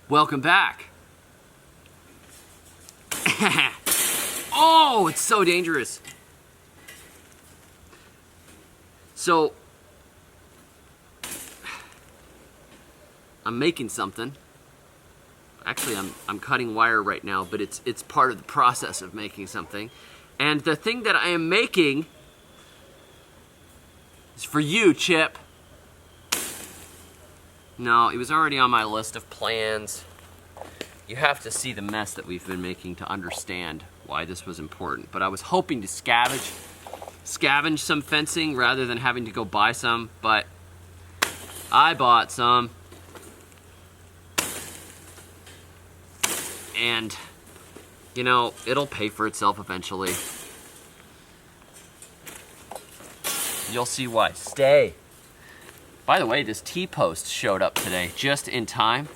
Welcome back. Oh, it's so dangerous. So, I'm making something. Actually, I'm cutting wire right now, but it's part of the process of making something. And the thing that I am making is for you, Chip. No, it was already on my list of plans. You have to see the mess that we've been making to understand why this was important. But I was hoping to scavenge some fencing rather than having to go buy some, but I bought some. And, you know, it'll pay for itself eventually. You'll see why. Stay. By the way, this T-post showed up today, just in time.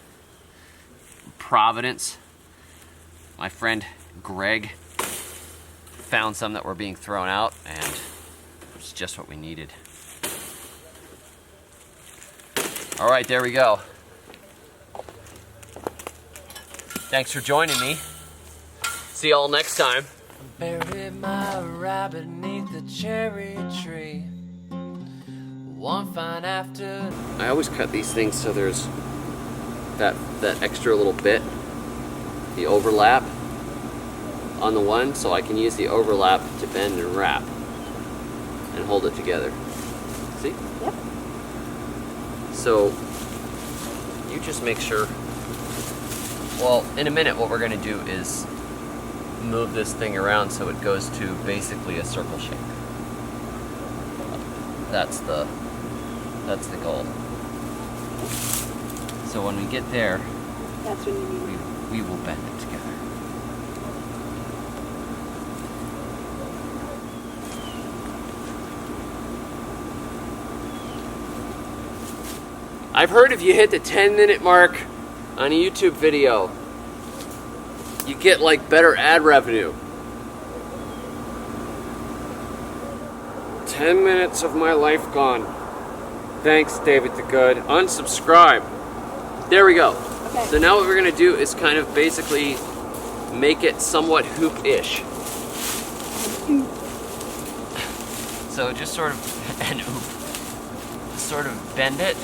Providence. My friend Greg found some that were being thrown out, and it's just what we needed. All right, there we go. Thanks for joining me. See y'all next time. Buried my rabbit beneath the cherry tree. One fine afternoon. I always cut these things so there's that extra little bit, the overlap on the one, so I can use the overlap to bend and wrap and hold it together. See? Yep. So you just make sure. Well, in a minute what we're going to do is move this thing around so it goes to basically a circle shape. That's the goal. So when we get there, that's when you need we will bend it together. I've heard if you hit the 10-minute mark on a YouTube video, you get like better ad revenue. 10 minutes of my life gone. Thanks, David the Good. Unsubscribe. There we go. Okay. So now what we're gonna do is kind of basically make it somewhat hoop-ish. So just sort of an oop. Sort of bend it.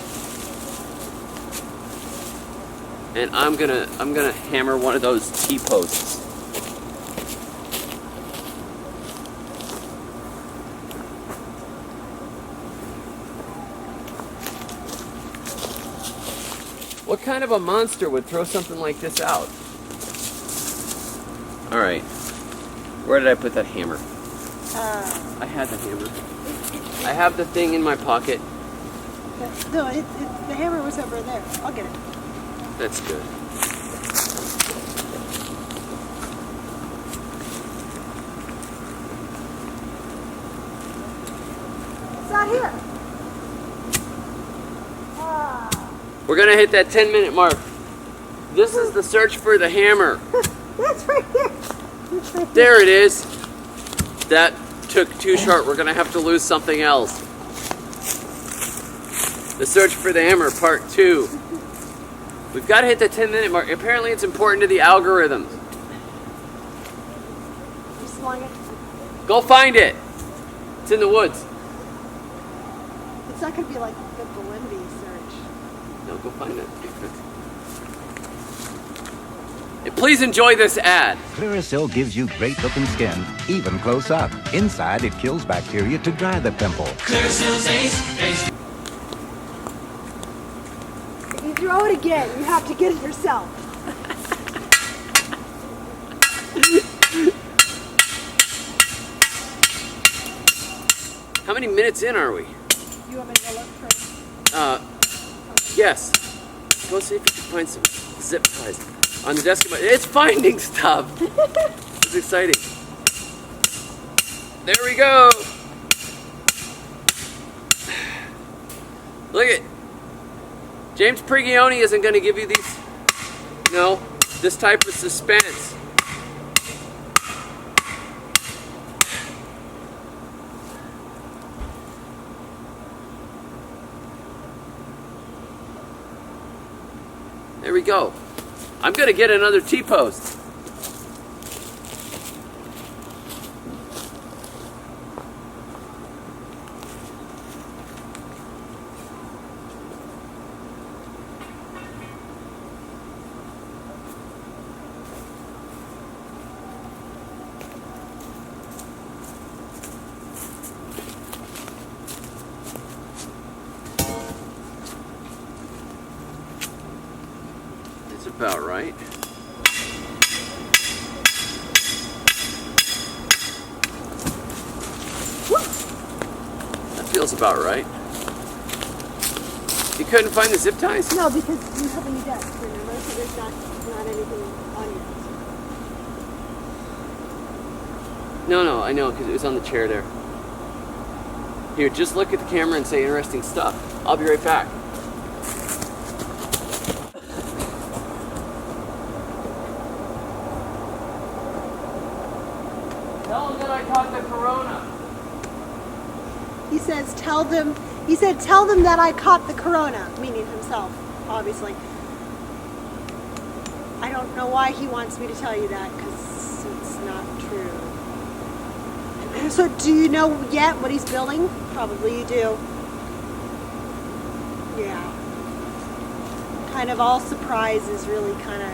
And I'm gonna hammer one of those T-posts. What kind of a monster would throw something like this out? All right, where did I put that hammer? I had the hammer. I have the thing in my pocket. No, the hammer was over there. I'll get it. That's good. It's not here. We're gonna hit that 10-minute mark. This is the search for the hammer. That's right here. It's right There it is. That took too short. We're gonna have to lose something else. The search for the hammer, part 2. We've got to hit the 10-minute mark. Apparently it's important to the algorithms. You slung it. Go find it. It's in the woods. It's not going to be like the Belindy search. No, go find it. And please enjoy this ad. Clearasil gives you great looking skin, even close up. Inside, it kills bacteria to dry the pimple. Clearasil's ace. If you throw it again, you have to get it yourself. How many minutes in are we? You want me to go look for Yes. Go see if you can find some zip ties on the desk. It's finding stuff. It's exciting. There we go. Look at James Prigioni isn't going to give you these, this type of suspense. There we go. I'm gonna get another T-post. It's about right. That feels about right. You couldn't find the zip ties? No, because you have a new desk, remember? So there's not anything on your desk. No, I know, because it was on the chair there. Here, just look at the camera and say interesting stuff. I'll be right back. Tell them that I caught the corona. He says, tell them that I caught the corona, meaning himself, obviously. I don't know why he wants me to tell you that, because it's not true. So do you know yet what he's building? Probably you do. Yeah. Kind of all surprise is really kind of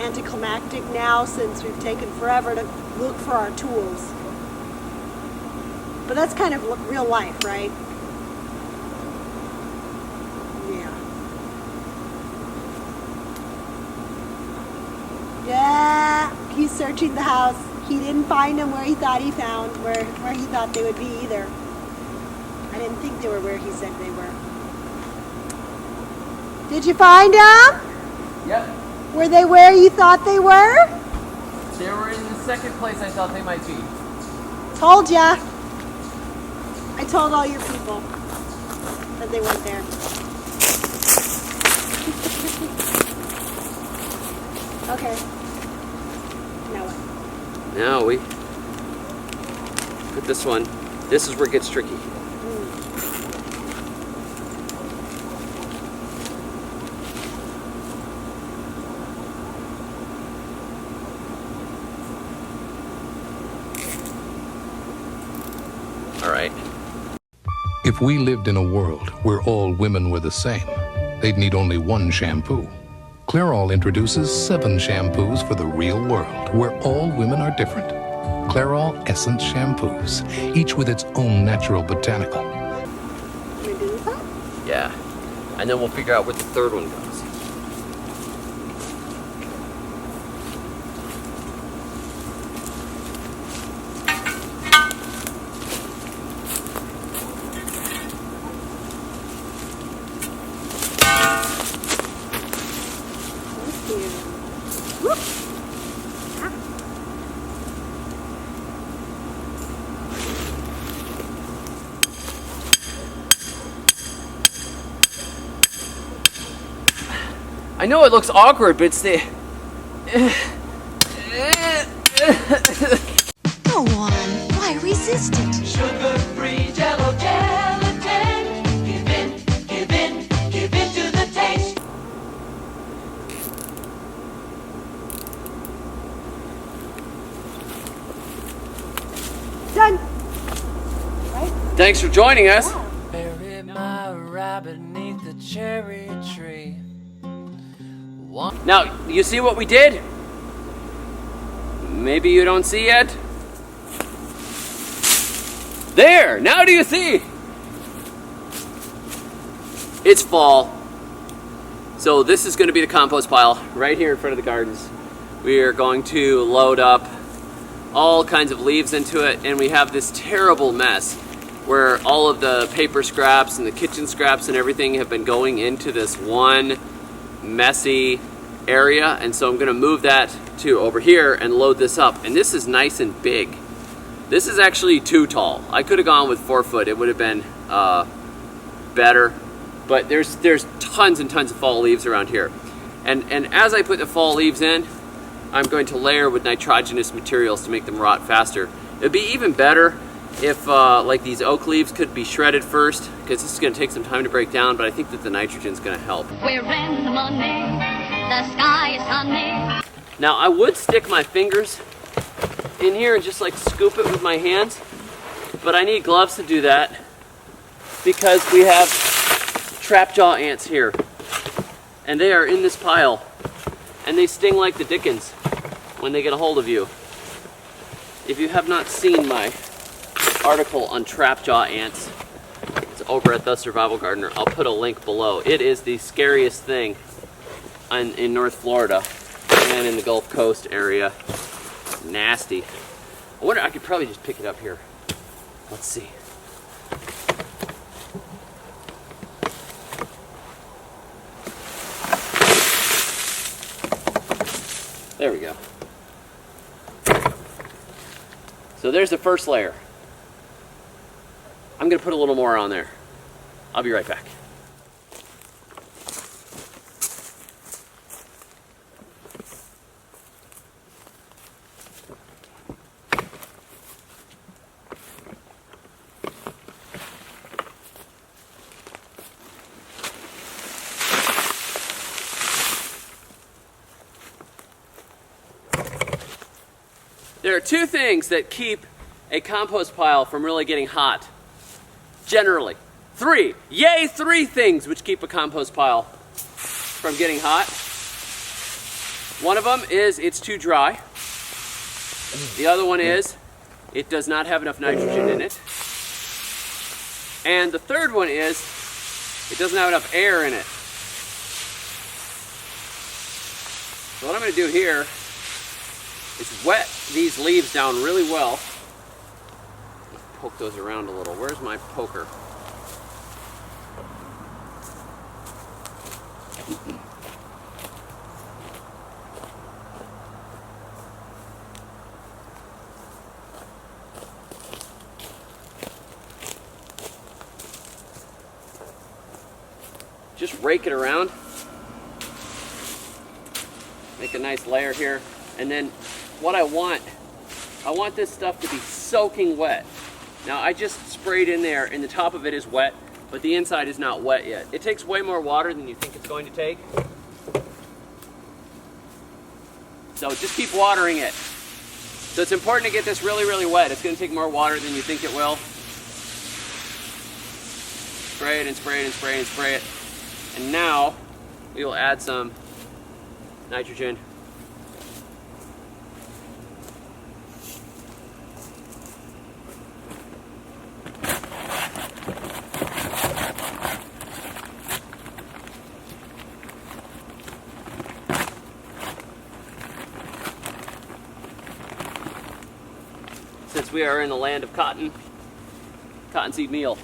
anticlimactic now, since we've taken forever to look for our tools. But that's kind of real life, right? Yeah. Yeah, he's searching the house. He didn't find them where he thought he found, where he thought they would be either. I didn't think they were where he said they were. Did you find them? Yep. Were they where you thought they were? They were in the second place I thought they might be. Told ya. I told all your people that they weren't there. Okay. Now what? Now we put this one. This is where it gets tricky. All right. If we lived in a world where all women were the same, they'd need only one shampoo. Clairol introduces 7 shampoos for the real world, where all women are different. Clairol Essence Shampoos, each with its own natural botanical. Can we do that? Yeah. And then we'll figure out where the third one goes. I know it looks awkward, but it's the... Go on, why resist it? Sugar-free Jell-O gelatin. Give in to the taste. Done. Right? Thanks for joining us. Buried my rabbit beneath the cherry tree. Now, you see what we did? Maybe you don't see yet? There! Now do you see? It's fall. So this is going to be the compost pile right here in front of the gardens. We are going to load up all kinds of leaves into it, and we have this terrible mess where all of the paper scraps and the kitchen scraps and everything have been going into this one messy area, and so I'm going to move that to over here and load this up. And this is nice and big. This is actually too tall. I could have gone with 4 foot. It would have been better, but there's tons and tons of fall leaves around here, and as I put the fall leaves in, I'm going to layer with nitrogenous materials to make them rot faster. It'd be even better if like these oak leaves could be shredded first, because this is going to take some time to break down, but I think that the nitrogen is going to help. We're in the money. the sky is sunny. Now I would stick my fingers in here and just like scoop it with my hands, but I need gloves to do that because we have trapjaw ants here, and they are in this pile, and they sting like the dickens when they get a hold of you. If you have not seen my article on trapjaw ants, it's over at The Survival Gardener. I'll put a link below. It is the scariest thing in North Florida and in the Gulf Coast area. Nasty. I wonder, I could probably just pick it up here. Let's see. There we go. So there's the first layer. I'm gonna put a little more on there. I'll be right back. There are two things that keep a compost pile from really getting hot. Generally. Three. Yay, three things which keep a compost pile from getting hot. One of them is it's too dry. The other one is it does not have enough nitrogen in it. And the third one is it doesn't have enough air in it. So what I'm going to do here is wet these leaves down really well. Let's poke those around a little. Where's my poker? Just rake it around. Make a nice layer here. And then what I want this stuff to be soaking wet. Now I just sprayed in there and the top of it is wet, but the inside is not wet yet. It takes way more water than you think it's going to take. So just keep watering it. So it's important to get this really, really wet. It's going to take more water than you think it will. Spray it and spray it and spray it and spray it. And now we will add some nitrogen. Since we are in the land of cottonseed meal,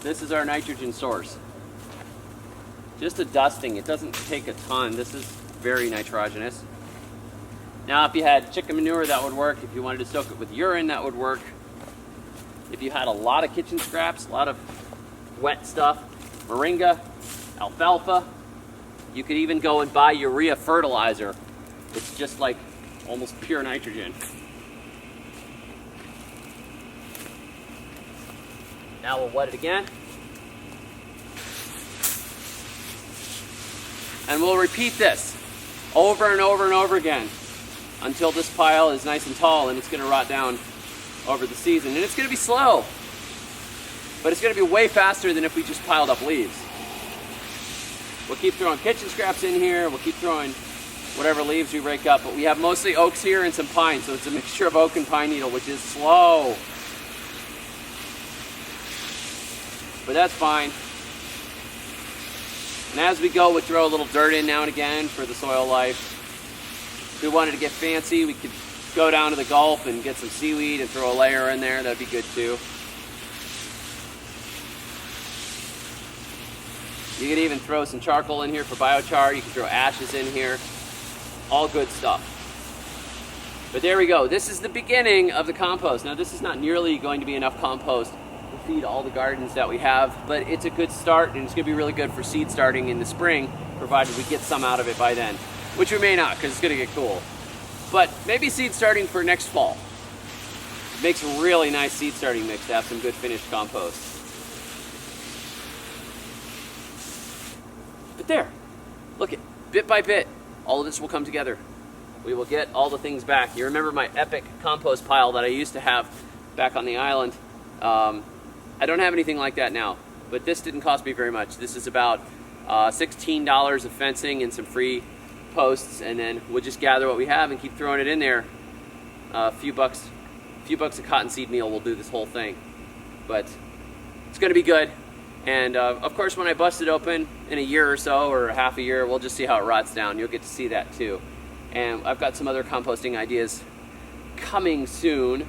this is our nitrogen source. Just a dusting, it doesn't take a ton. This is very nitrogenous. Now if you had chicken manure, that would work. If you wanted to soak it with urine, that would work. If you had a lot of kitchen scraps, a lot of wet stuff, moringa, alfalfa, you could even go and buy urea fertilizer. It's just like almost pure nitrogen. Now we'll wet it again. And we'll repeat this over and over and over again until this pile is nice and tall and it's going to rot down over the season. And it's going to be slow, but it's going to be way faster than if we just piled up leaves. We'll keep throwing kitchen scraps in here. We'll keep throwing whatever leaves we rake up, but we have mostly oaks here and some pine, so it's a mixture of oak and pine needle, which is slow. But that's fine. And as we go, we'll throw a little dirt in now and again for the soil life. If we wanted to get fancy, we could go down to the Gulf and get some seaweed and throw a layer in there. That'd be good too. You could even throw some charcoal in here for biochar. You can throw ashes in here. All good stuff. But there we go. This is the beginning of the compost. Now this is not nearly going to be enough compost to feed all the gardens that we have, but it's a good start, and it's going to be really good for seed starting in the spring, provided we get some out of it by then, which we may not because it's going to get cool. But maybe seed starting for next fall. It makes a really nice seed starting mix to have some good finished compost. But there, look at bit by bit, all of this will come together. We will get all the things back. You remember my epic compost pile that I used to have back on the island? I don't have anything like that now, but this didn't cost me very much. This is about $16 of fencing and some free posts, and then we'll just gather what we have and keep throwing it in there. A few bucks a cottonseed meal will do this whole thing, but it's going to be good. And of course, when I bust it open in a year or so, or half a year, we'll just see how it rots down. You'll get to see that too. And I've got some other composting ideas coming soon.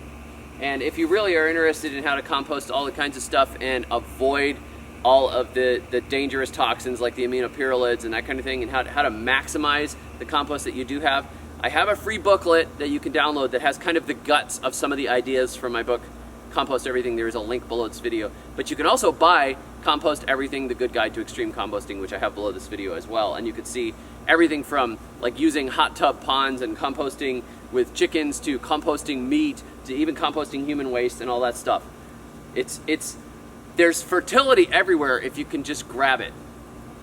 And if you really are interested in how to compost all the kinds of stuff and avoid all of the dangerous toxins like the aminopyralids and that kind of thing, and how to maximize the compost that you do have, I have a free booklet that you can download that has kind of the guts of some of the ideas from my book, Compost Everything. There is a link below this video. But you can also buy Compost Everything, the Good Guide to Extreme Composting, which I have below this video as well. And you can see everything from like using hot tub ponds and composting with chickens to composting meat to even composting human waste and all that stuff. There's fertility everywhere if you can just grab it.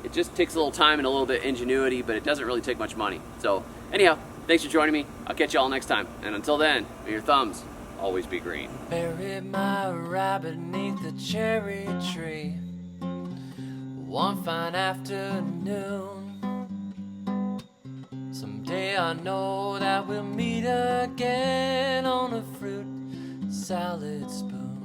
It just takes a little time and a little bit of ingenuity, but it doesn't really take much money. So anyhow, thanks for joining me. I'll catch you all next time. And until then, may your thumbs always be green. Buried my rabbit neath the cherry tree one fine afternoon. Someday I know that we'll meet again on a fruit salad spoon.